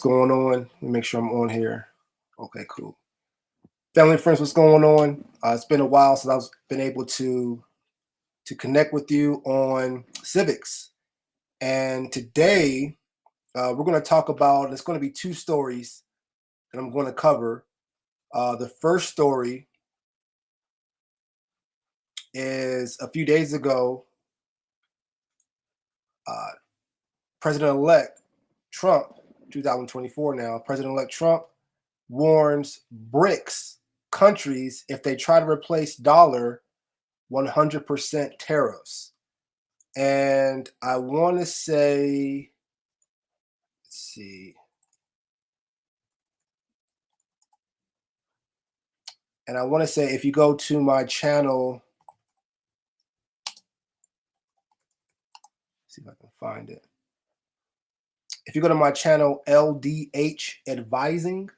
Going on? Let me make sure I'm on here. Okay, cool. Family and friends, what's going on? It's been a while since I've been able to connect with you on civics, and today we're going to talk about. It's going to be two stories that I'm going to cover. The first story is a few days ago. Uh, President-elect Trump, 2024 now. President-elect Trump warns BRICS countries if they try to replace dollar 100% tariffs. And I want to say, let's see. And I want to say, if you go to my channel, see if I can find it. If you go to my channel, LDH Advising,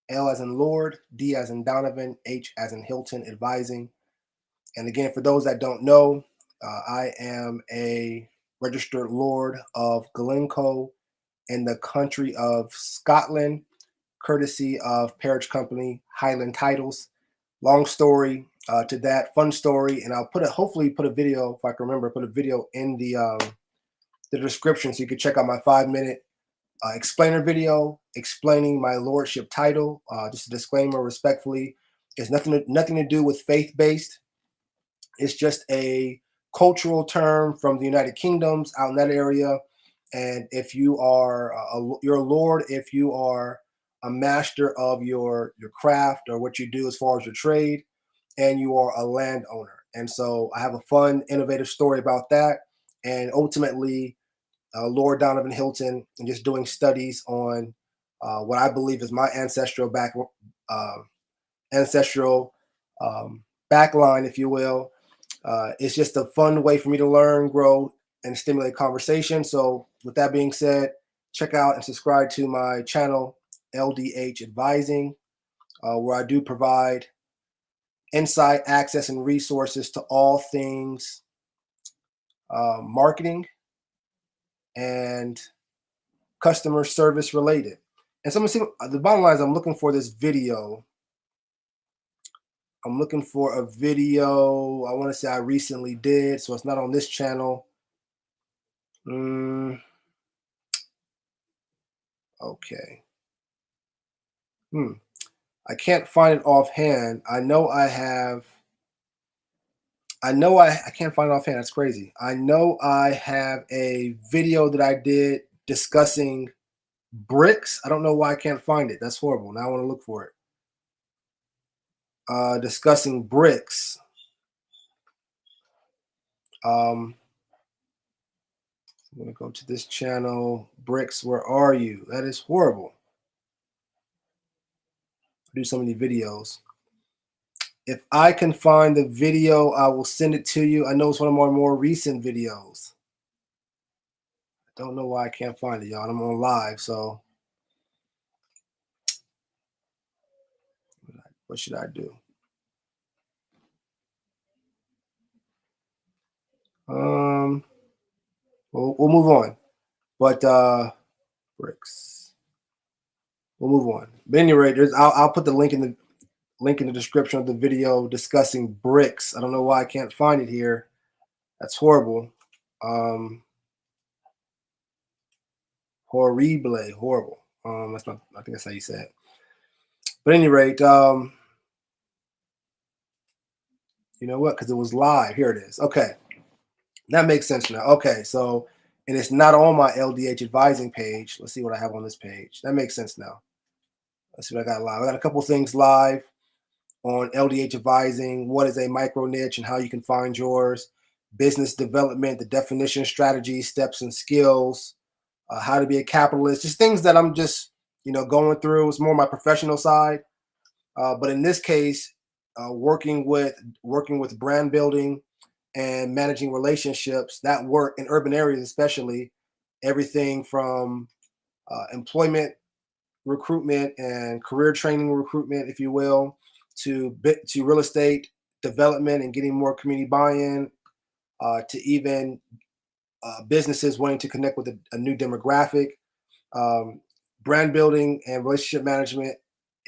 L as in Lord, D as in Donovan, H as in Hilton Advising. And again, for those that don't know, I am a registered Lord of Glencoe in the country of Scotland, courtesy of Parrish Company, Highland Titles. Long story to that, fun story, and I'll hopefully put a video, if I can remember, put a video in the description so you can check out my 5-minute explainer video explaining my lordship title. Just a disclaimer, respectfully, it's nothing to do with faith-based. It's just a cultural term from the United Kingdoms out in that area. And if you are you're a lord, if you are a master of your craft or what you do as far as your trade, and you are a landowner. And so I have a fun, innovative story about that. And ultimately, Lord Donovan Hilton, and just doing studies on what I believe is my ancestral backline, if you will. It's just a fun way for me to learn, grow, and stimulate conversation. So with that being said, check out and subscribe to my channel, LDH Advising, where I do provide insight, access, and resources to all things marketing and customer service related. And so the bottom line is I'm looking for this video. I'm looking for a video I want to say I recently did, so it's not on this channel. Okay. I can't find it offhand. I can't find it offhand. That's crazy. I know I have a video that I did discussing BRICS. I don't know why I can't find it. That's horrible. Now I want to look for it. Discussing BRICS. I'm going to go to this channel. BRICS, where are you? That is horrible. I do so many videos. If I can find the video, I will send it to you. I know it's one of my more recent videos. I don't know why I can't find it, y'all. I'm on live, so what should I do? We'll move on. But BRICS. We'll move on. But anyway, I'll put the link in the description of the video discussing BRICS. I don't know why I can't find it here. That's horrible. Horrible. That's not. I think that's how you say it. But at any rate, you know what? Because it was live. Here it is. Okay, that makes sense now. Okay, so and it's not on my LDH advising page. Let's see what I have on this page. That makes sense now. Let's see what I got live. I got a couple things live on LDH advising. What is a micro niche and how you can find yours? Business development, the definition, strategies, steps, and skills. How to be a capitalist. Just things that I'm just going through. It's more my professional side. But in this case, working with brand building and managing relationships that work in urban areas, especially everything from employment recruitment and career training recruitment, if you will, to real estate development and getting more community buy-in, to even businesses wanting to connect with a new demographic. brand building and relationship management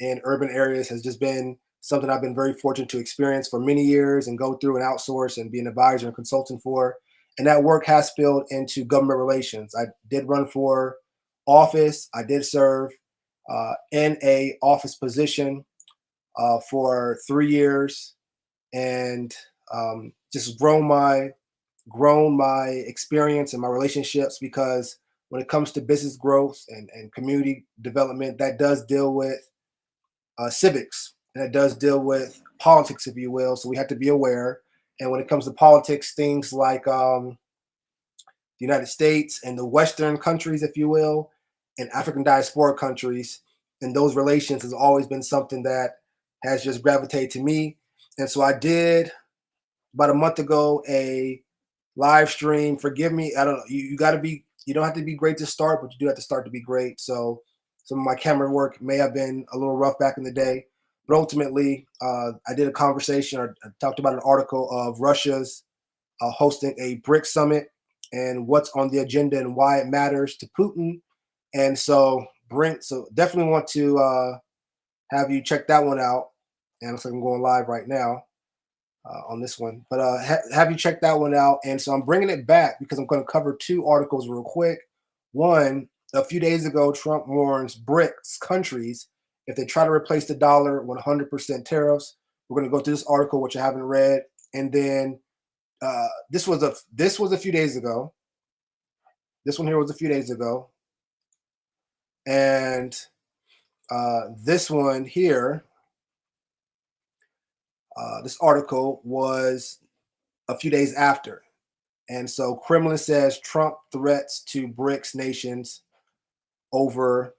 in urban areas has just been something I've been very fortunate to experience for many years and go through and outsource and be an advisor and consultant for. And that work has spilled into government relations. I did run for office. I did serve in a office position for 3 years, and just grown my experience and my relationships, because when it comes to business growth and community development, that does deal with civics, and it does deal with politics, if you will. So we have to be aware. And when it comes to politics, things like the United States and the Western countries, if you will, and African diaspora countries, and those relations has always been something that has just gravitated to me. And so I did about a month ago a live stream. Forgive me, I don't know. You got to be. You don't have to be great to start, but you do have to start to be great. So some of my camera work may have been a little rough back in the day, but ultimately, I did a conversation, or I talked about an article of Russia's hosting a BRICS summit and what's on the agenda and why it matters to Putin. And so, Brent, so definitely want to have you check that one out. And it looks like I'm going live right now on this one, but have you check that one out. And so I'm bringing it back because I'm going to cover two articles real quick. One, a few days ago, Trump warns BRICS countries if they try to replace the dollar 100% tariffs. We're going to go through this article, which I haven't read, and then this was a few days ago. This one here was a few days ago, and this one here, this article was a few days after. And so Kremlin says Trump threats to BRICS nations over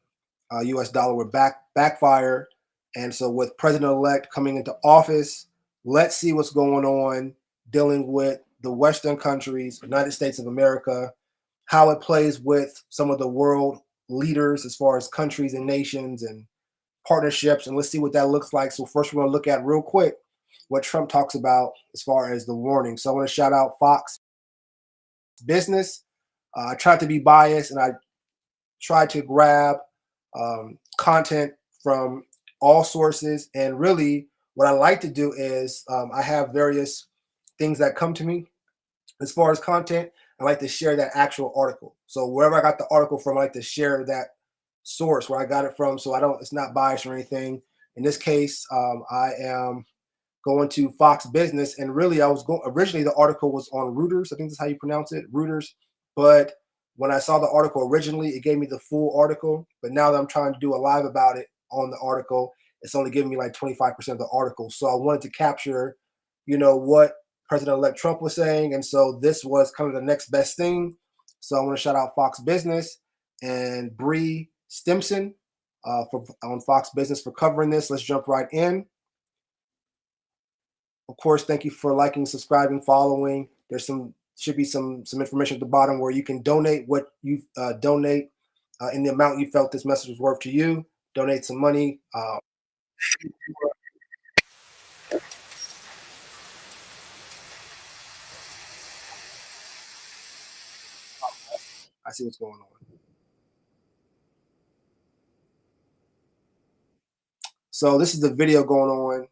U.S. dollar would backfire. And so with President-elect coming into office, let's see what's going on dealing with the Western countries, United States of America, how it plays with some of the world leaders as far as countries and nations and partnerships. And let's see what that looks like. So first we're going to look at real quick what Trump talks about as far as the warning. So I want to shout out Fox Business. I tried to be biased, and I tried to grab content from all sources. And really, what I like to do is I have various things that come to me as far as content. I like to share that actual article. So wherever I got the article from, I like to share that source where I got it from, so it's not biased or anything. In this case, I am going to Fox Business, and really I was going, originally the article was on Reuters. I think that's how you pronounce it, Reuters. But when I saw the article originally, it gave me the full article. But now that I'm trying to do a live about it on the article, it's only giving me like 25% of the article. So I wanted to capture, what President-elect Trump was saying. And so this was kind of the next best thing. So I want to shout out Fox Business and Bree Stimson on Fox Business for covering this. Let's jump right in. Of course, thank you for liking, subscribing, following. There's should be some information at the bottom where you can donate what you donate in the amount you felt this message was worth to you. Donate some money. I see what's going on. So this is the video going on.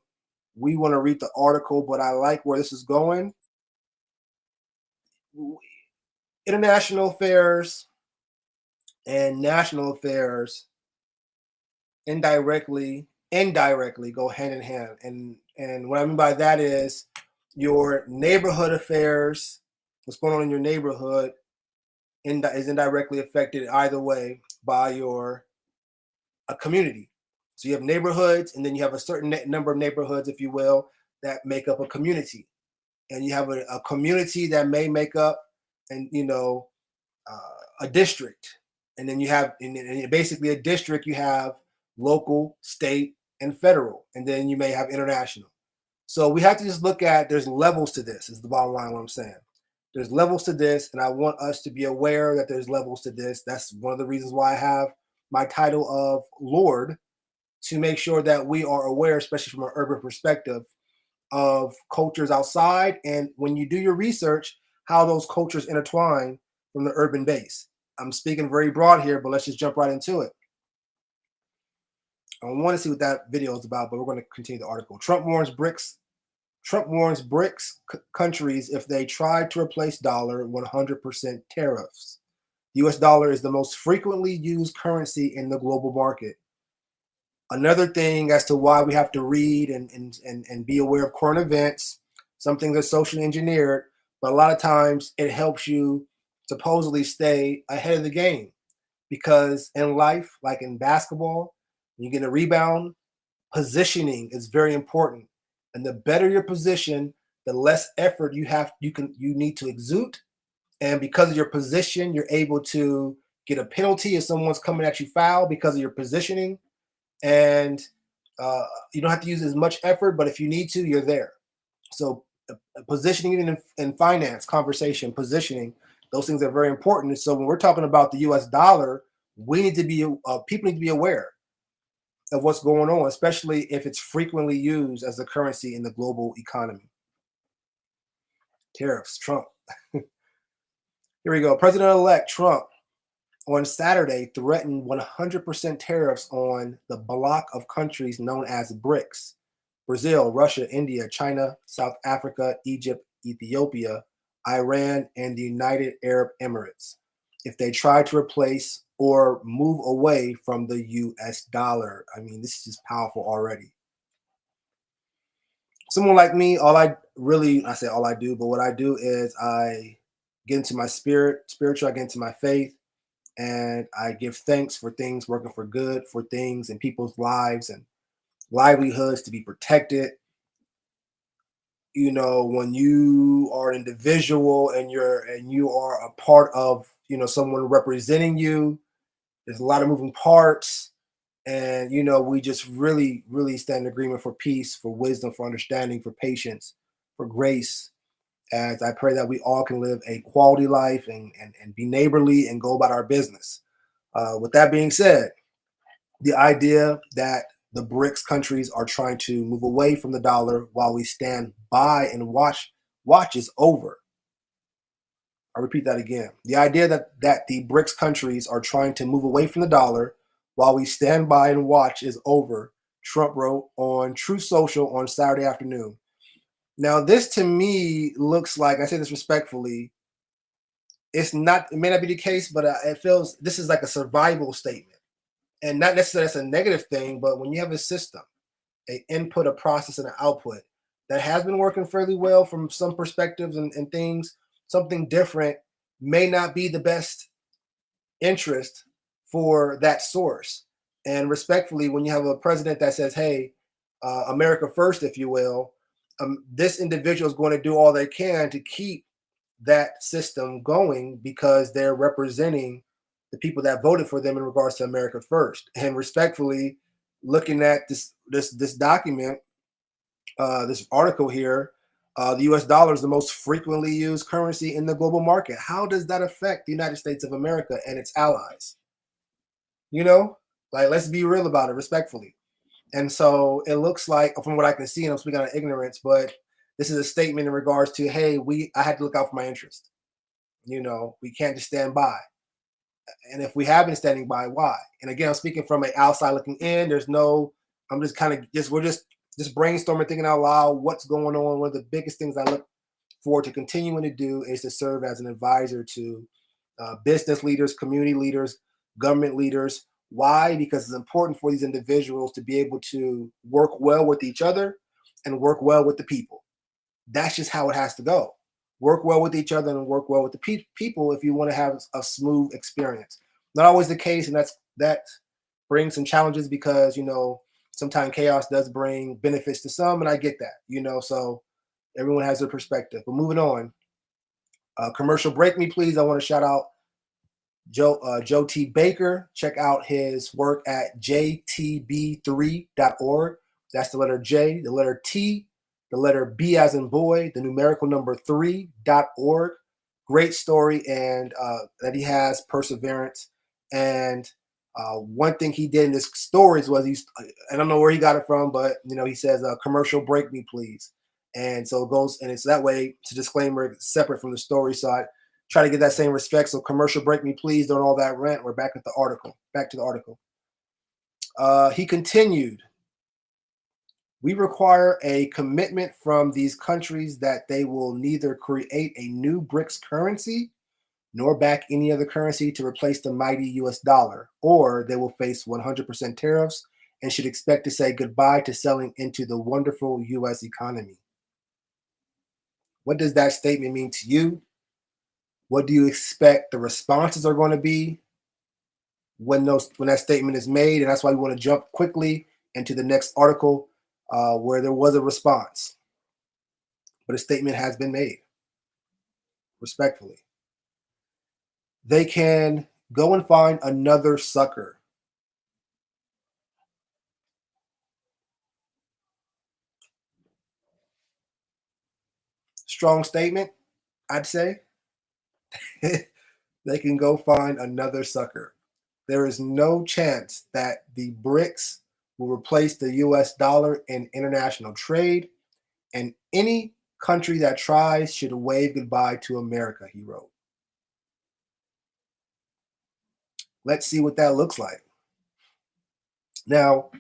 We want to read the article, but I like where this is going. International affairs and national affairs indirectly go hand in hand. And what I mean by that is your neighborhood affairs, what's going on in your neighborhood, is indirectly affected either way by a community. So you have neighborhoods, and then you have a certain number of neighborhoods, if you will, that make up a community. And you have a community that may make up a district. And then you have, and basically a district, you have local, state, and federal. And then you may have international. So we have to just look at, there's levels to this, is the bottom line what I'm saying. There's levels to this, and I want us to be aware that there's levels to this. That's one of the reasons why I have my title of Lord, to make sure that we are aware, especially from an urban perspective, of cultures outside, and when you do your research, how those cultures intertwine from the urban base. I'm speaking very broad here, but let's just jump right into it. I want to see what that video is about, but we're going to continue the article. Trump warns BRICS countries if they try to replace dollar 100% tariffs. The US dollar is the most frequently used currency in the global market. Another thing as to why we have to read and be aware of current events. Some things are socially engineered, but a lot of times it helps you supposedly stay ahead of the game. Because in life, like in basketball, when you get a rebound, positioning is very important. And the better your position, the less effort you need to exude. And because of your position, you're able to get a penalty if someone's coming at you foul because of your positioning. And you don't have to use as much effort, but if you need to, you're there. So positioning in finance, conversation, positioning, those things are very important. And so when we're talking about the US dollar, we need to be people need to be aware of what's going on, especially if it's frequently used as a currency in the global economy. Tariffs, Trump. Here we go. President-elect Trump on Saturday threatened 100% tariffs on the bloc of countries known as BRICS: Brazil, Russia, India, China, South Africa, Egypt, Ethiopia, Iran, and the United Arab Emirates, if they try to replace or move away from the US dollar. I mean, this is just powerful already. Someone like me, I say all I do, but what I do is I get into my spiritual, I get into my faith, and I give thanks for things working for good, for things in people's lives and livelihoods to be protected. You know, when you are an individual and you are a part of, someone representing you, there's a lot of moving parts. And, we just really, really stand in agreement for peace, for wisdom, for understanding, for patience, for grace. As I pray that we all can live a quality life and be neighborly and go about our business. With that being said, the idea that the BRICS countries are trying to move away from the dollar while we stand by and watch is over. I'll repeat that again. The idea that the BRICS countries are trying to move away from the dollar while we stand by and watch is over, Trump wrote on Truth Social on Saturday afternoon. Now, this to me looks like, I say this respectfully, it may not be the case, but it feels this is like a survival statement. And not necessarily that's a negative thing, but when you have a system, an input, a process, and an output that has been working fairly well from some perspectives and things, something different may not be the best interest for that source. And respectfully, when you have a president that says, hey, America first, if you will, this individual is going to do all they can to keep that system going because they're representing the people that voted for them in regards to America first. And respectfully, looking at this document, this article here, the US dollar is the most frequently used currency in the global market. How does that affect the United States of America and its allies? Let's be real about it, respectfully. And so it looks like, from what I can see, and I'm speaking out of ignorance, but this is a statement in regards to, hey, I had to look out for my interest. We can't just stand by. And if we have been standing by, why? And again, I'm speaking from an outside looking in. I'm just kind of we're just brainstorming, thinking out loud what's going on. One of the biggest things I look forward to continuing to do is to serve as an advisor to business leaders, community leaders, government leaders. Why? Because it's important for these individuals to be able to work well with each other and work well with the people. That's just how it has to go. Work well with each other and work well with the people if you want to have a smooth experience. Not always the case, and that brings some challenges because sometimes chaos does bring benefits to some, and I get that. So everyone has their perspective. But moving on, commercial break me, please. I want to shout out Joe T. Baker. Check out his work at jtb3.org. That's the letter J, the letter T, the letter B as in boy, the numerical number 3.org. Great story, and that he has perseverance. And one thing he did in his stories was I don't know where he got it from, but he says, commercial break me, please. And so it goes, and it's that way, it's a disclaimer, separate from the story. So I try to get that same respect. So commercial break me, please. Don't all that rant. We're back to the article. He continued, we require a commitment from these countries that they will neither create a new BRICS currency nor back any other currency to replace the mighty US dollar, or they will face 100% tariffs and should expect to say goodbye to selling into the wonderful US economy. What does that statement mean to you? What do you expect the responses are going to be when that statement is made? And that's why we want to jump quickly into the next article where there was a response, but a statement has been made respectfully. They can go and find another sucker. Strong statement, I'd say. They can go find another sucker. There is no chance that the BRICS will replace the US dollar in international trade, and any country that tries should wave goodbye to America, he wrote. Let's see what that looks like. Now,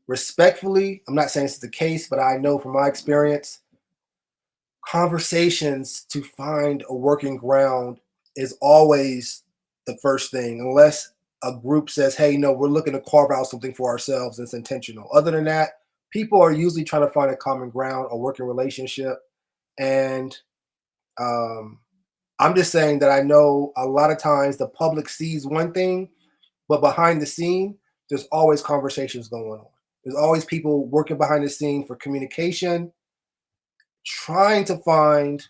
respectfully, I'm not saying this is the case, but I know from my experience, conversations to find a working ground is always the first thing, unless a group says, hey, no, we're looking to carve out something for ourselves. It's intentional. Other than that, people are usually trying to find a common ground, a working relationship. And I'm just saying that I know a lot of times the public sees one thing, but behind the scene, there's always conversations going on. There's always people working behind the scene for communication, trying to find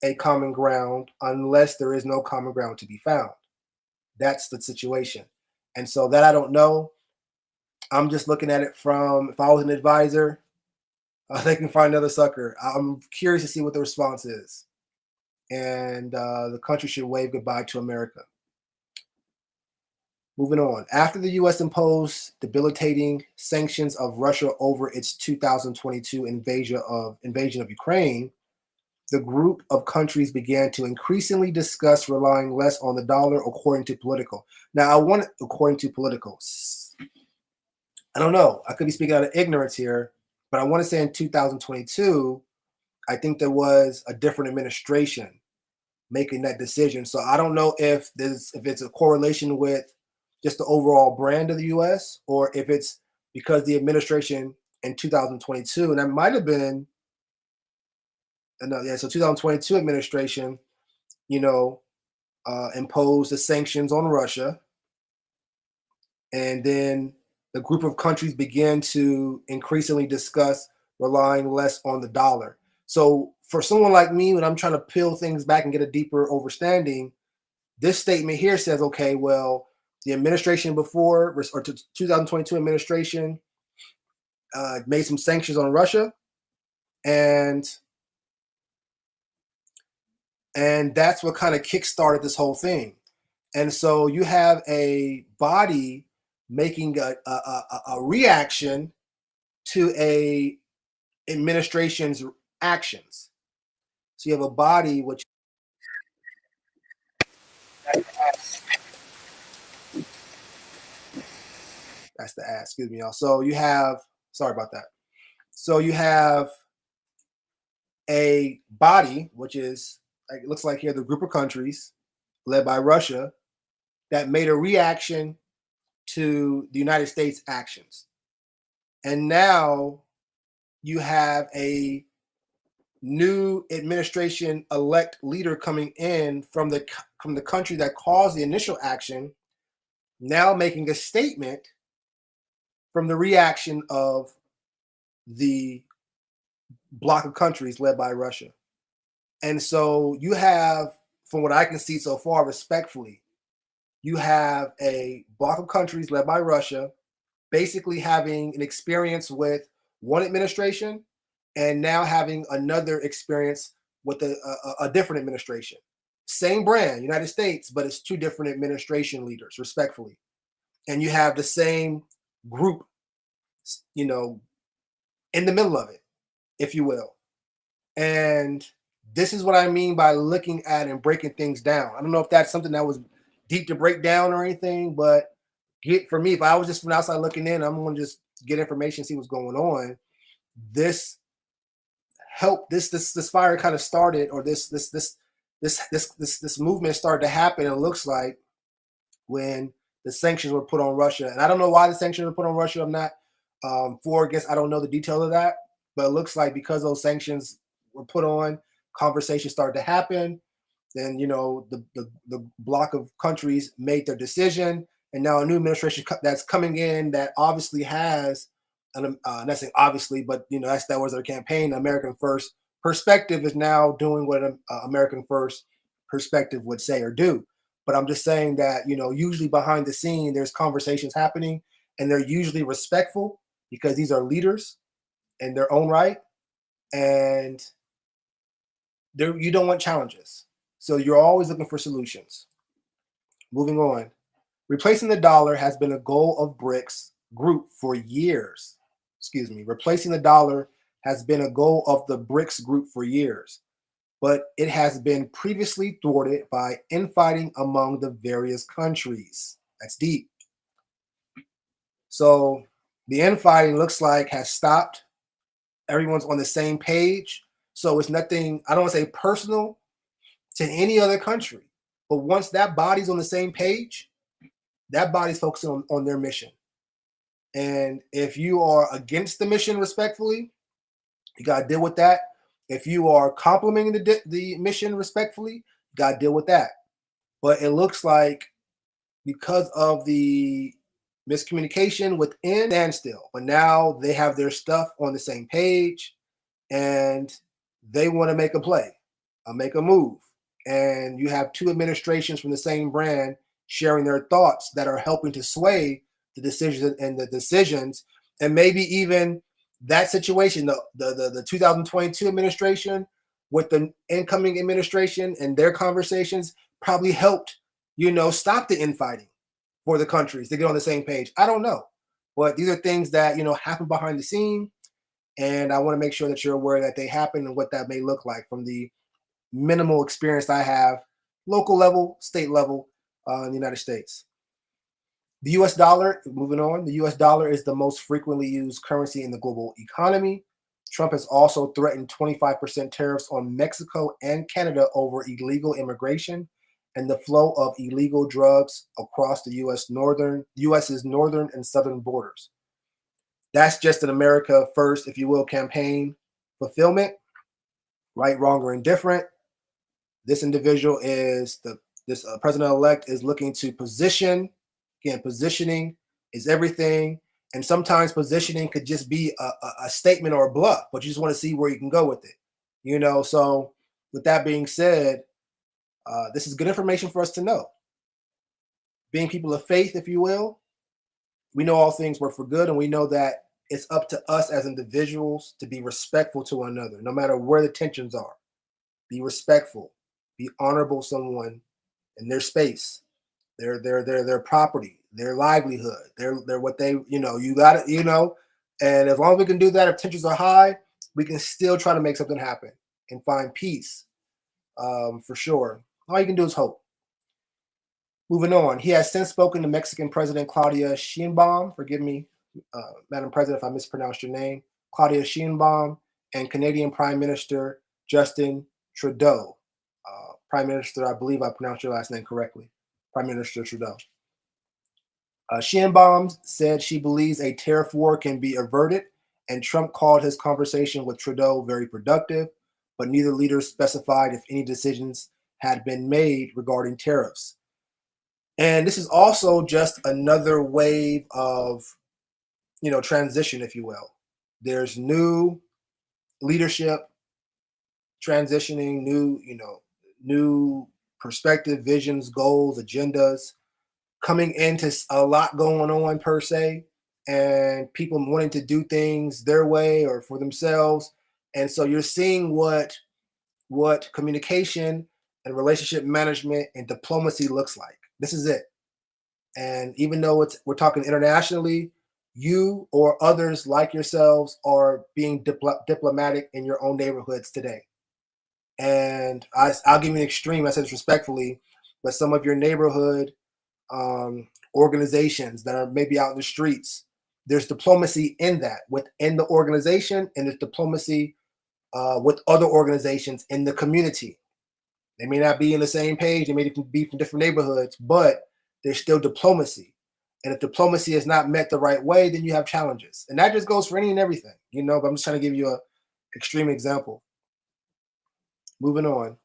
a common ground unless there is no common ground to be found. That's the situation. And so that I don't know. I'm just looking at it from, if I was an advisor, they can find another sucker. I'm curious to see what the response is. And the country should wave goodbye to America. Moving on. After the U.S. imposed debilitating sanctions of Russia over its 2022 invasion of Ukraine, the group of countries began to increasingly discuss relying less on the dollar, according to Politico. Now, according to Politico, I don't know. I could be speaking out of ignorance here, but I want to say in 2022, I think there was a different administration making that decision. So I don't know if it's a correlation with just the overall brand of the U.S. or if it's because the administration in 2022, and that might have been, so 2022 administration, imposed the sanctions on Russia, and then the group of countries began to increasingly discuss relying less on the dollar. So for someone like me, when I'm trying to peel things back and get a deeper understanding, this statement here says, okay, well, the administration before, or 2022 administration, made some sanctions on Russia, and that's what kind of kickstarted this whole thing. And so you have a body making a reaction to a administration's actions. So you have a body which that's the ass, excuse me, y'all. So you have, sorry about that. So you have a body, which is, like, it looks like here, the group of countries led by Russia that made a reaction to the United States actions. And now you have a new administration elect leader coming in from the country that caused the initial action, now making a statement from the reaction of the bloc of countries led by Russia. And so you have, from what I can see so far, respectfully, you have a bloc of countries led by Russia basically having an experience with one administration and now having another experience with a different administration. Same brand, United States, but it's two different administration leaders, respectfully. And you have the same group, in the middle of it, if you will. And this is what I mean by looking at and breaking things down. I don't know if that's something that was deep to break down or anything, but get for me, if I was just from outside looking in, I'm going to just get information, see what's going on. This help this fire kind of started, or this movement started to happen. It looks like when the sanctions were put on Russia, and I don't know why the sanctions were put on Russia. I'm not for or against. I don't know the detail of that, but it looks like because those sanctions were put on, conversations started to happen. Then the block of countries made their decision, and now a new administration that's coming in that obviously has not saying obviously, but that was their campaign. American First perspective is now doing what an American First perspective would say or do. But I'm just saying that usually behind the scene there's conversations happening, and they're usually respectful because these are leaders in their own right, and you don't want challenges. So you're always looking for solutions. Moving on. Replacing the dollar has been a goal of BRICS group for years. Excuse me. Replacing the dollar has been a goal of the BRICS group for years, but it has been previously thwarted by infighting among the various countries. That's deep. So the infighting looks like has stopped. Everyone's on the same page. So it's nothing, I don't want to say personal to any other country. But once that body's on the same page, that body's focusing on their mission. And if you are against the mission respectfully, you got to deal with that. If you are complimenting the mission respectfully, you got to deal with that. But it looks like because of the miscommunication within standstill, but now they have their stuff on the same page and they want to make a play, make a move. And you have two administrations from the same brand sharing their thoughts that are helping to sway the decisions, and maybe even that situation, the 2022 administration with the incoming administration and their conversations probably helped, stop the infighting for the countries to get on the same page. I don't know, but these are things that happen behind the scene, and I want to make sure that you're aware that they happen and what that may look like from the minimal experience I have, local level, state level, in the United States. The US dollar, moving on, the US dollar is the most frequently used currency in the global economy. Trump has also threatened 25% tariffs on Mexico and Canada over illegal immigration and the flow of illegal drugs across the US's northern and southern borders. That's just an America First, if you will, campaign fulfillment, right, wrong, or indifferent. This individual is this president-elect is looking to position. Again, positioning is everything. And sometimes positioning could just be a statement or a bluff, but you just want to see where you can go with it. So with that being said, this is good information for us to know. Being people of faith, if you will, we know all things work for good, and we know that it's up to us as individuals to be respectful to one another, no matter where the tensions are. Be respectful, be honorable to someone in their space, their property, their livelihood, their what they, you got it, and as long as we can do that, if tensions are high, we can still try to make something happen and find peace, for sure. All you can do is hope. Moving on, he has since spoken to Mexican President Claudia Sheinbaum, forgive me, Madam President, if I mispronounced your name, Claudia Sheinbaum, and Canadian Prime Minister Justin Trudeau. Prime Minister, I believe I pronounced your last name correctly, Prime Minister Trudeau. Sheinbaum said she believes a tariff war can be averted, and Trump called his conversation with Trudeau very productive, but neither leader specified if any decisions had been made regarding tariffs. And this is also just another wave of, transition, if you will. There's new leadership transitioning, new perspective, visions, goals, agendas coming into a lot going on per se, and people wanting to do things their way or for themselves. And so you're seeing what communication and relationship management and diplomacy looks like. This is it. And even though we're talking internationally, you or others like yourselves are being diplomatic in your own neighborhoods today. And I'll give you an extreme, I said this respectfully, but some of your neighborhood organizations that are maybe out in the streets. There's diplomacy in that within the organization, and there's diplomacy with other organizations in the community. They may not be in the same page, they may be from different neighborhoods, but there's still diplomacy. And if diplomacy is not met the right way, then you have challenges. And that just goes for any and everything, but I'm just trying to give you an extreme example. Moving on.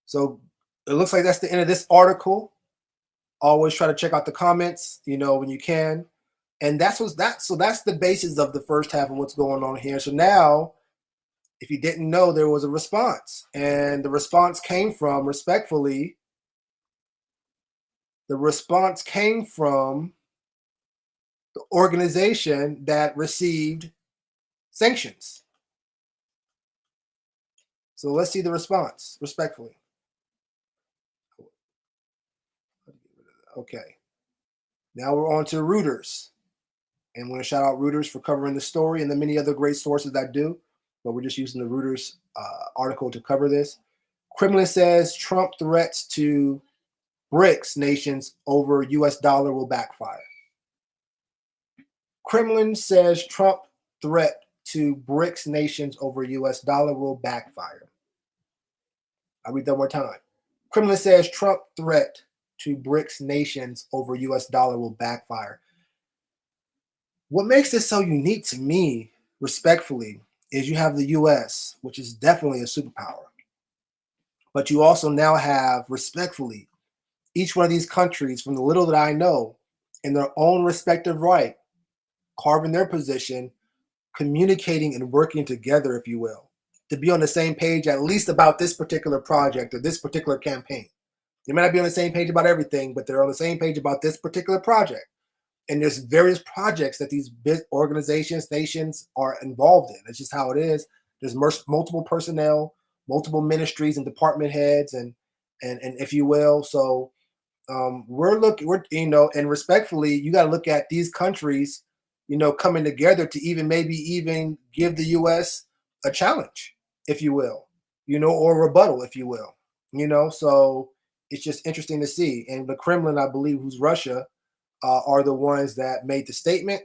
So it looks like that's the end of this article. Always try to check out the comments, when you can. And that's the basis of the first half of what's going on here. So now, if you didn't know, there was a response. And the response came from, respectfully, the organization that received sanctions. So let's see the response, respectfully. Okay. Now we're on to Reuters. And I'm going to shout out Reuters for covering the story and the many other great sources that do. But we're just using the Reuters article to cover this. Kremlin says Trump threats to BRICS nations over U.S. dollar will backfire. Kremlin says Trump threat to BRICS nations over U.S. dollar will backfire. I'll read that one more time. Kremlin says Trump threat to BRICS nations over U.S. dollar will backfire. What makes this so unique to me, respectfully, is you have the U.S., which is definitely a superpower. But you also now have, respectfully, each one of these countries, from the little that I know, in their own respective right, carving their position, communicating and working together, if you will, to be on the same page at least about this particular project or this particular campaign. They may not be on the same page about everything, but they're on the same page about this particular project. And there's various projects that these big organizations, nations are involved in. It's just how it is. There's multiple personnel, multiple ministries and department heads, and if you will. So and respectfully, you got to look at these countries, coming together to even give the U.S. a challenge, if you will, or a rebuttal, if you will, So it's just interesting to see. And the Kremlin, I believe, who's Russia, are the ones that made the statement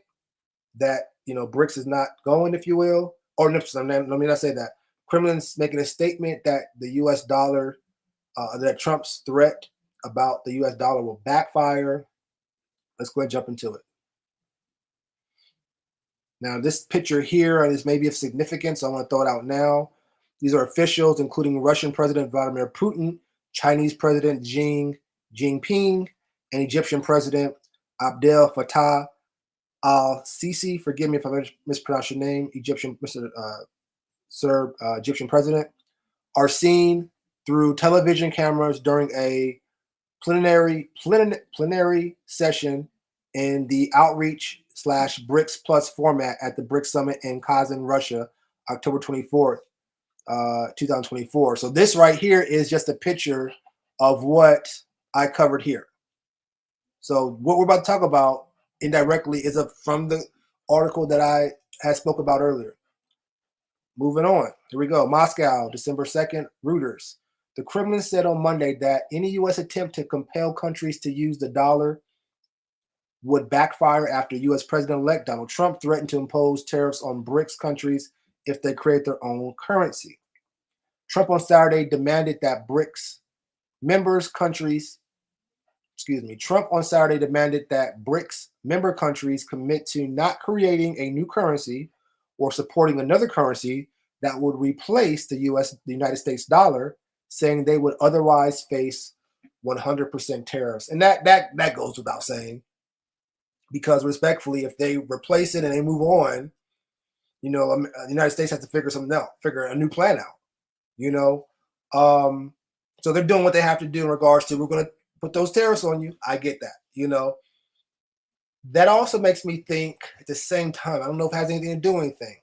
that BRICS is not going, if you will. Or no, let me not say that. Kremlin's making a statement that the U.S. dollar, that Trump's threat about the U.S. dollar will backfire. Let's go ahead and jump into it. Now, this picture here is maybe of significance. So I want to throw it out now. These are officials, including Russian President Vladimir Putin, Chinese President Xi Jinping, and Egyptian President Abdel Fattah al-Sisi. Forgive me if I mispronounced your name. Egyptian President are seen through television cameras during a plenary session in the outreach/BRICS Plus format at the BRICS Summit in Kazan, Russia, October 24th, 2024. So this right here is just a picture of what I covered here. So what we're about to talk about indirectly is from the article that I had spoke about earlier. Moving on. Here we go. Moscow, December 2nd, Reuters. The Kremlin said on Monday that any U.S. attempt to compel countries to use the dollar would backfire after U.S. President-elect Donald Trump threatened to impose tariffs on BRICS countries if they create their own currency. Trump on Saturday demanded that Trump on Saturday demanded that BRICS member countries commit to not creating a new currency or supporting another currency that would replace the United States dollar, saying they would otherwise face 100% tariffs. And that goes without saying, because respectfully, if they replace it and they move on, the United States has to figure a new plan out, So they're doing what they have to do in regards to, we're going to put those tariffs on you. I get that, That also makes me think at the same time, I don't know if it has anything to do with anything.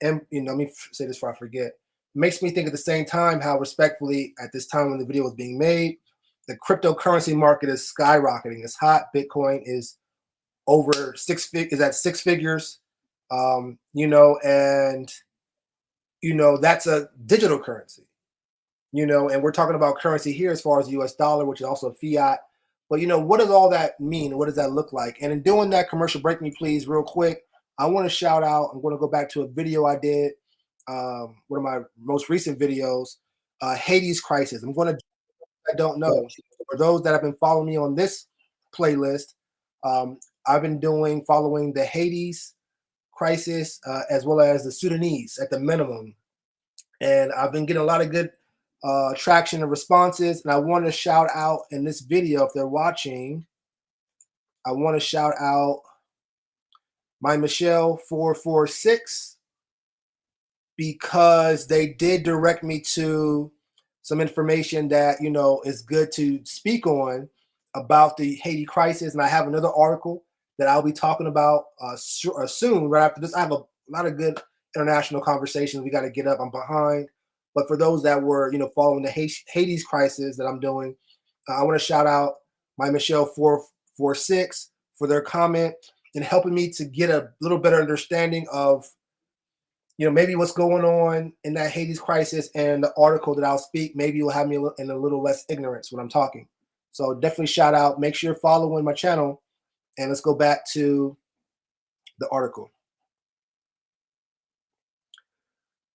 And, let me say this before I forget. It makes me think at the same time how, respectfully, at this time when the video was being made, the cryptocurrency market is skyrocketing. It's hot. Bitcoin is over at six figures, and, that's a digital currency, and we're talking about currency here as far as the US dollar, which is also fiat, But what does all that mean? What does that look like? And in doing that, commercial break me, please, real quick. I want to shout out. I'm going to go back to a video I did, one of my most recent videos, Haiti's crisis. I'm going to. I don't know. For those that have been following me on this playlist, I've been following the Haiti's crisis as well as the Sudanese at the minimum, and I've been getting a lot of good traction and responses. And I want to shout out in this video, if they're watching, I want to shout out my Michelle 446 because they did direct me to some information that is good to speak on about the Haiti crisis. And I have another article that I'll be talking about soon. Right after this, I have a lot of good international conversations we got to get up. I'm behind, but for those that were following the Haiti's crisis that I'm doing, I want to shout out my Michelle 446 for their comment and helping me to get a little better understanding of maybe what's going on in that Haiti's crisis, and the article that I'll speak, maybe you'll have me in a little less ignorance when I'm talking. So definitely shout out. Make sure you're following my channel, and let's go back to the article.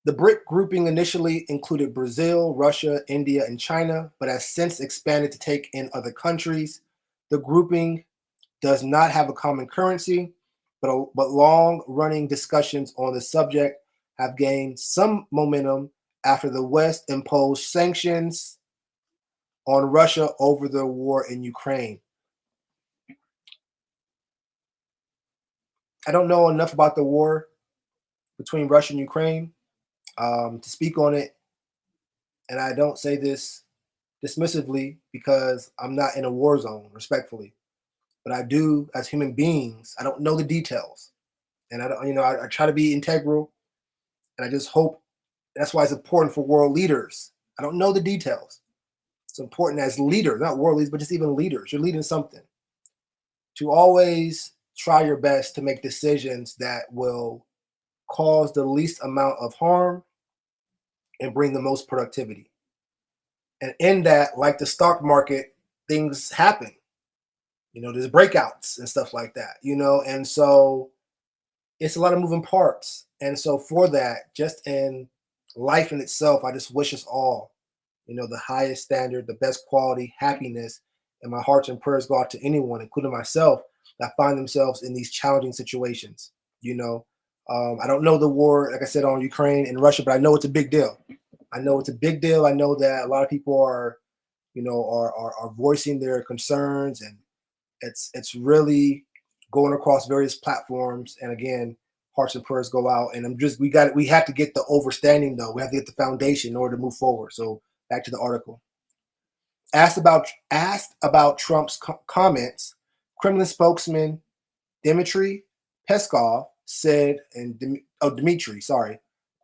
The BRIC grouping initially included Brazil, Russia, India, and China, but has since expanded to take in other countries. The grouping does not have a common currency, but long-running discussions on the subject have gained some momentum after the West imposed sanctions on Russia over the war in Ukraine. I don't know enough about the war between Russia and Ukraine to speak on it, and I don't say this dismissively because I'm not in a war zone, respectfully. But I do, as human beings, I don't know the details, and I don't, I try to be integral. And I just hope that's why it's important for world leaders. I don't know the details. It's important as leaders, not world leaders, but just even leaders. You're leading something. To always try your best to make decisions that will cause the least amount of harm and bring the most productivity. And in that, like the stock market, things happen. There's breakouts and stuff like that, and so it's a lot of moving parts. And so for that, just in life in itself, I just wish us all, the highest standard, the best quality, happiness, and my hearts and prayers go out to anyone, including myself, that find themselves in these challenging situations. I don't know the war, like I said, on Ukraine and Russia, but I know it's a big deal. I know it's a big deal. I know that a lot of people are voicing their concerns, and it's really going across various platforms. And again, hearts and prayers go out. And we have to get the overstanding though. We have to get the foundation in order to move forward. So back to the article. Asked about Trump's comments, Kremlin spokesman Dmitry Peskov said,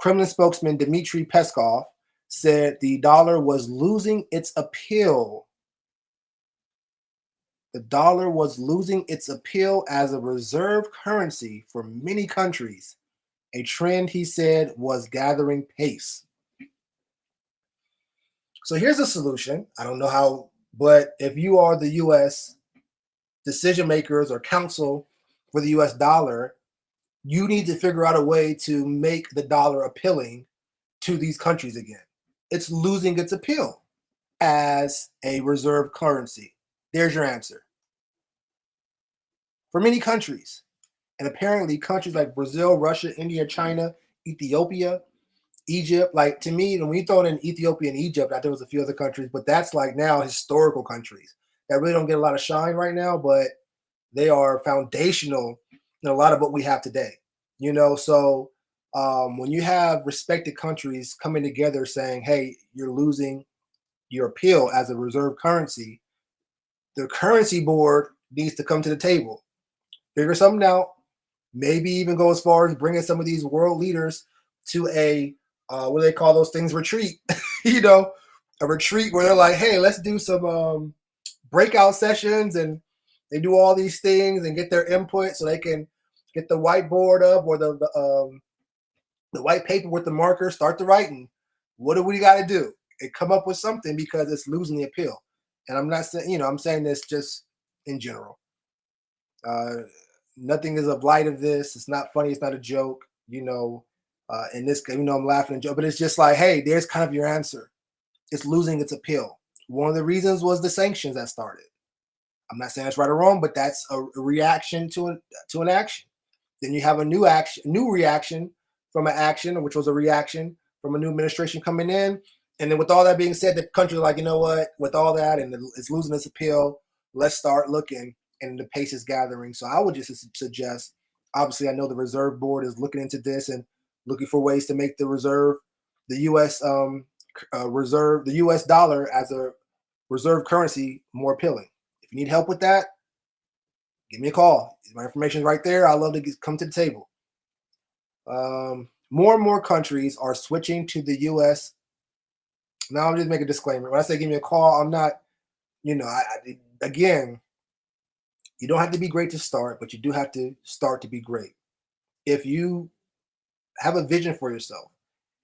Kremlin spokesman Dmitry Peskov said the dollar was losing its appeal. The dollar was losing its appeal as a reserve currency for many countries, a trend he said was gathering pace. So here's a solution. I don't know how, but if you are the U.S. decision makers or counsel for the U.S. dollar, you need to figure out a way to make the dollar appealing to these countries again. It's losing its appeal as a reserve currency. There's your answer. For many countries, and apparently countries like Brazil, Russia, India, China, Ethiopia, Egypt, like to me, when you throw in Ethiopia and Egypt, I think there was a few other countries, but that's like now historical countries that really don't get a lot of shine right now, but they are foundational in a lot of what we have today. So when you have respected countries coming together saying, hey, you're losing your appeal as a reserve currency, the currency board needs to come to the table, figure something out, maybe even go as far as bringing some of these world leaders to a, what do they call those things, retreat, a retreat where they're like, hey, let's do some breakout sessions, and they do all these things and get their input so they can get the whiteboard up or the white paper with the marker, start the writing. What do we got to do? And come up with something because it's losing the appeal. And I'm not saying, I'm saying this just in general. Uh, Nothing is a blight of this. It's not funny. It's not a joke. In this, I'm laughing and joke, but it's just like, hey, there's kind of your answer. It's losing its appeal. One of the reasons was the sanctions that started. I'm not saying it's right or wrong, but that's a reaction to an action. Then you have a new reaction from an action, which was a reaction from a new administration coming in. And then with all that being said, the country like, you know what, with all that and it's losing its appeal, let's start looking, and the pace is gathering. So I would just suggest, obviously, I know the Reserve Board is looking into this and looking for ways to make the U.S. The U.S. dollar as a reserve currency more appealing. If you need help with that, give me a call. My information is right there. I'd love to come to the table. More and more countries are switching to the U.S. Now, I'll just make a disclaimer. When I say give me a call, I'm not, again, you don't have to be great to start, but you do have to start to be great. If you have a vision for yourself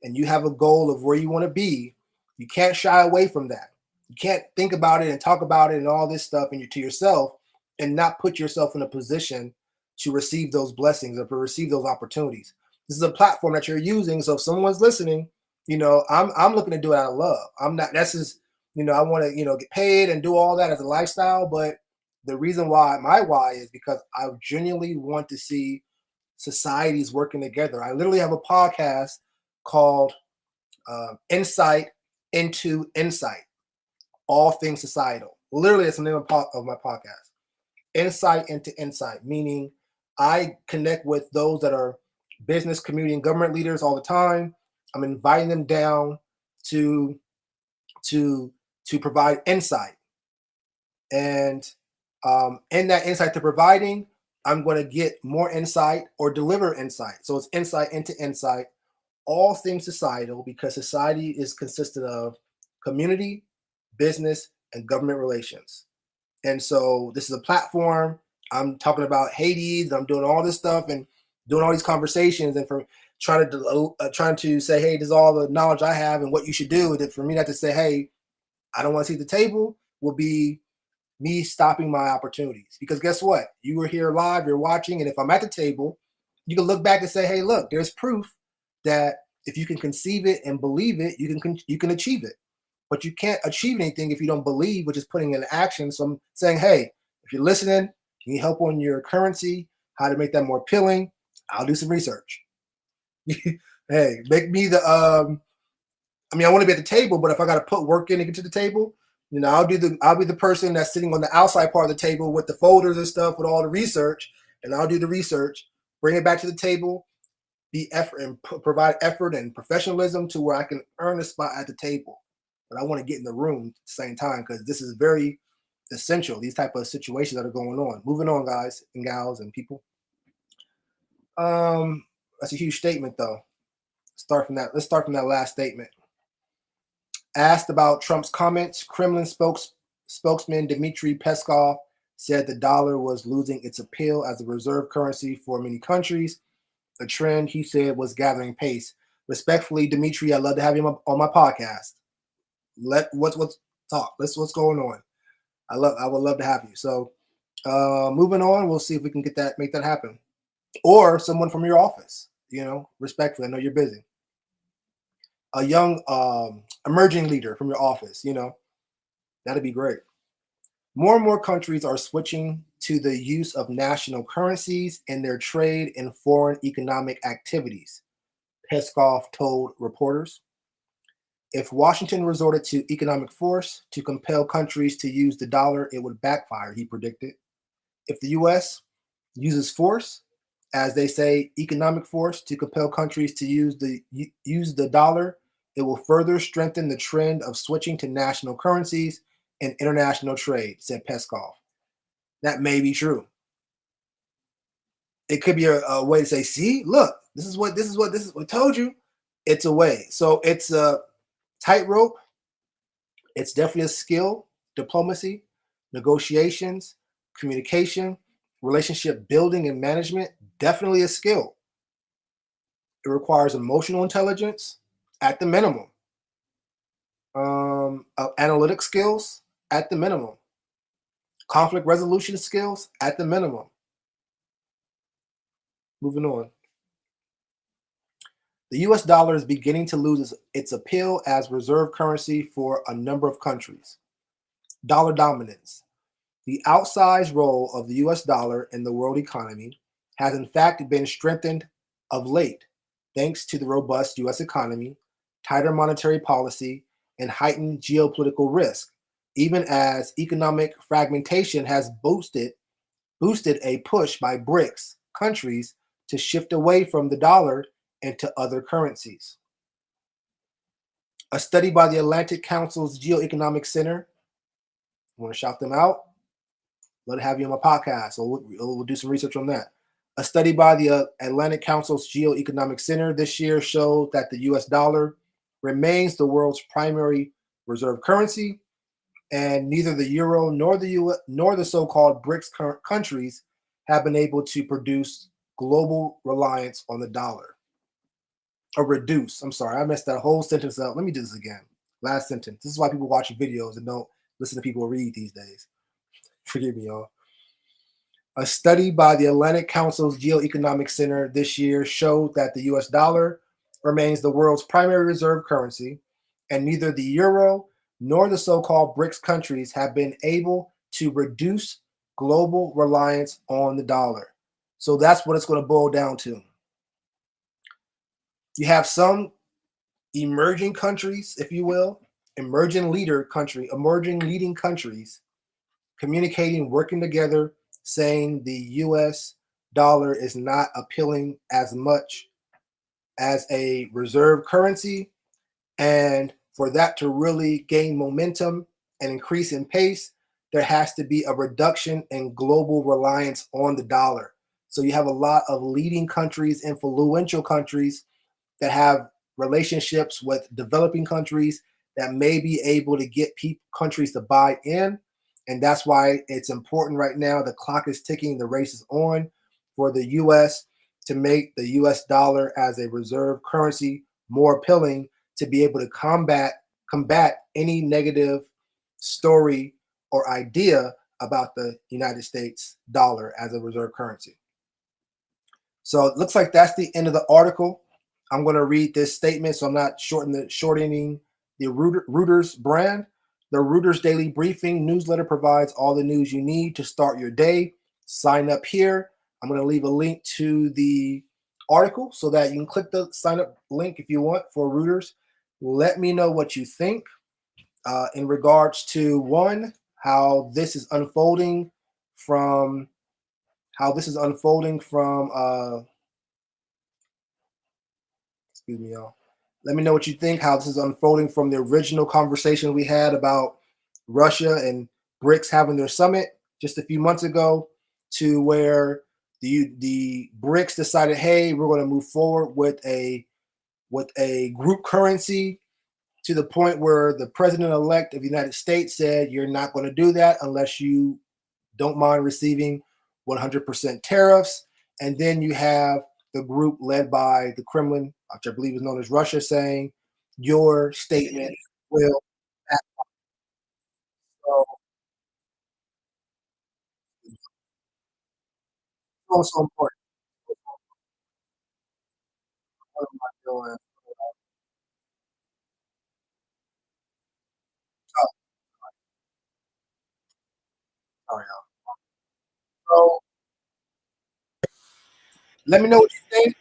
and you have a goal of where you want to be, you can't shy away from that. You can't think about it and talk about it and all this stuff to yourself and not put yourself in a position to receive those blessings or to receive those opportunities. This is a platform that you're using. So if someone's listening, I'm looking to do it out of love. I'm not, that's just, I want to, get paid and do all that as a lifestyle. But the reason why, my why, is because I genuinely want to see societies working together. I literally have a podcast called Insight into Insight, all things societal. Literally, it's the name of my podcast. Insight into Insight, meaning I connect with those that are business, community, and government leaders all the time. I'm inviting them down to provide insight, and in that insight they're providing, I'm going to get more insight or deliver insight. So it's insight into insight, all things societal, because society is consisted of community, business, and government relations. And so this is a platform. I'm talking about Hades. I'm doing all this stuff and doing all these conversations, and for trying to say, hey, this is all the knowledge I have and what you should do. And for me not to say, hey, I don't want to see the table, will be me stopping my opportunities. Because guess what? You were here live, you're watching, and if I'm at the table, you can look back and say, hey, look, there's proof that if you can conceive it and believe it, you can achieve it. But you can't achieve anything if you don't believe, which is putting in action. So I'm saying, hey, if you're listening, you need help on your currency, how to make that more appealing, I'll do some research. Hey, make me the I want to be at the table, but if I got to put work in to get to the table, I'll be the person that's sitting on the outside part of the table with the folders and stuff with all the research, and I'll do the research, bring it back to the table, be effort and provide effort and professionalism to where I can earn a spot at the table. But I want to get in the room at the same time, because this is very essential. These type of situations that are going on. Moving on, guys and gals and people. That's a huge statement, though. Let's start from that last statement. Asked about Trump's comments, Kremlin spokesman Dmitry Peskov said the dollar was losing its appeal as a reserve currency for many countries. A trend, he said, was gathering pace. Respectfully, Dmitry, I'd love to have you on my podcast. Let's talk. What's going on. I would love to have you. So moving on, we'll see if we can make that happen. Or someone from your office, respectfully. I know you're busy. A young emerging leader from your office, that'd be great. More and more countries are switching to the use of national currencies in their trade and foreign economic activities, Peskov told reporters. If Washington resorted to economic force to compel countries to use the dollar, it would backfire, he predicted. If the U.S. uses force, as they say, economic force, to compel countries to use the dollar, it will further strengthen the trend of switching to national currencies in international trade, said Peskov. That may be true. It could be a way to say, see, look, this is what I told you. It's a way. So it's a tightrope. It's definitely a skill, diplomacy, negotiations, communication, relationship building and management, definitely a skill. It requires emotional intelligence at the minimum, analytic skills, at the minimum. Conflict resolution skills at the minimum. Moving on. The US dollar is beginning to lose its appeal as reserve currency for a number of countries. Dollar dominance. The outsized role of the US dollar in the world economy has in fact been strengthened of late, thanks to the robust US economy, tighter monetary policy, and heightened geopolitical risk, even as economic fragmentation has boosted a push by BRICS countries to shift away from the dollar into other currencies. A study by the Atlantic Council's Geoeconomic Center, I want to shout them out, let it have you on my podcast, so we'll do some research on that. A study by the Atlantic Council's Geoeconomic Center this year showed that the US dollar remains the world's primary reserve currency, and neither the euro nor the so-called BRICS countries have been able to produce global reliance on the dollar. Or reduce. I'm sorry, I messed that whole sentence up. Let me do this again. Last sentence. This is why people watch videos and don't listen to people read these days. Forgive me, y'all. A study by the Atlantic Council's Geoeconomic Center this year showed that the US dollar remains the world's primary reserve currency, and neither the euro nor the so-called BRICS countries have been able to reduce global reliance on the dollar. So that's what it's going to boil down to. You have some emerging countries, if you will, emerging leading countries communicating, working together, saying the US dollar is not appealing as much as a reserve currency. And for that to really gain momentum and increase in pace, there has to be a reduction in global reliance on the dollar. So you have a lot of leading countries, influential countries that have relationships with developing countries that may be able to get countries to buy in. And that's why it's important right now. The clock is ticking, the race is on for the US to make the US dollar as a reserve currency more appealing, to be able to combat any negative story or idea about the United States dollar as a reserve currency. So it looks like that's the end of the article. I'm going to read this statement, so I'm not shortening the Reuters brand. The Reuters Daily Briefing newsletter provides all the news you need to start your day. Sign up here. I'm going to leave a link to the article so that you can click the sign up link if you want for Reuters. Let me know what you think in regards to, one, how this is unfolding from excuse me, y'all. Let me know what you think, how this is unfolding from the original conversation we had about Russia and BRICS having their summit just a few months ago, to where the BRICS decided, hey, we're going to move forward with a group currency, to the point where the president-elect of the United States said, you're not going to do that unless you don't mind receiving 100% tariffs. And then you have the group led by the Kremlin, which I believe is known as Russia, saying your statement will act. So, also important. What am I doing? Oh, sorry, y'all. So let me know what you think.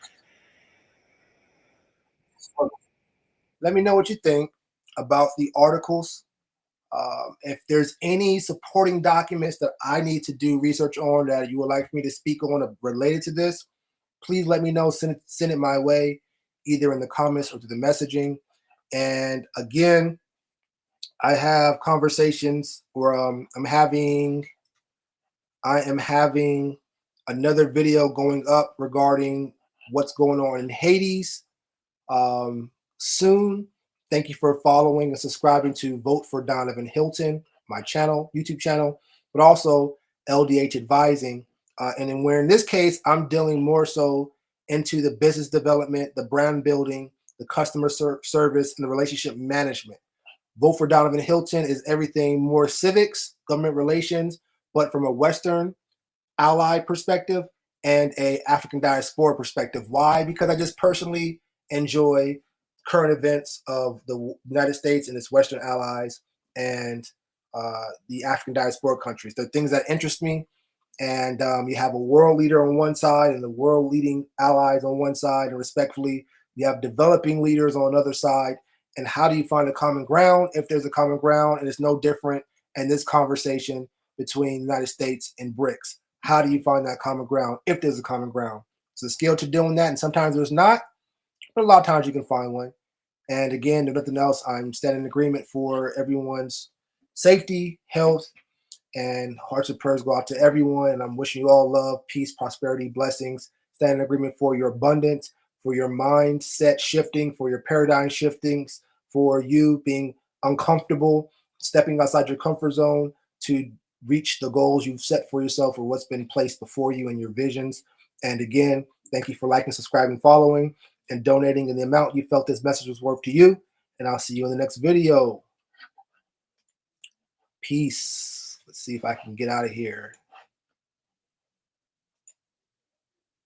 Let me know what you think about the articles. If there's any supporting documents that I need to do research on that you would like me to speak on related to this, please let me know. Send it my way, either in the comments or through the messaging. And again, I have conversations where I am having another video going up regarding what's going on in Hades soon. Thank you for following and subscribing to Vote for Donovan Hilton, my channel, YouTube channel, but also LDH Advising. And then where in this case, I'm dealing more so into the business development, the brand building, the customer service, and the relationship management. Vote for Donovan Hilton is everything more civics, government relations, but from a Western ally perspective and a African diaspora perspective. Why? Because I just personally enjoy current events of the United States and its Western allies and the African diaspora countries. They're things that interest me. And you have a world leader on one side and the world leading allies on one side, and respectfully, you have developing leaders on the other side. And how do you find a common ground if there's a common ground? And it's no different in this conversation between the United States and BRICS. How do you find that common ground if there's a common ground? It's a skill to doing that, and sometimes there's not, but a lot of times you can find one. And again, if nothing else, I'm standing in agreement for everyone's safety, health, and hearts and prayers go out to everyone. And I'm wishing you all love, peace, prosperity, blessings. Stand in agreement for your abundance, for your mindset shifting, for your paradigm shiftings, for you being uncomfortable, stepping outside your comfort zone to reach the goals you've set for yourself or what's been placed before you in your visions. And again, thank you for liking, subscribing, following, and donating in the amount you felt this message was worth to you. And I'll see you in the next video. Peace. Let's see if I can get out of here.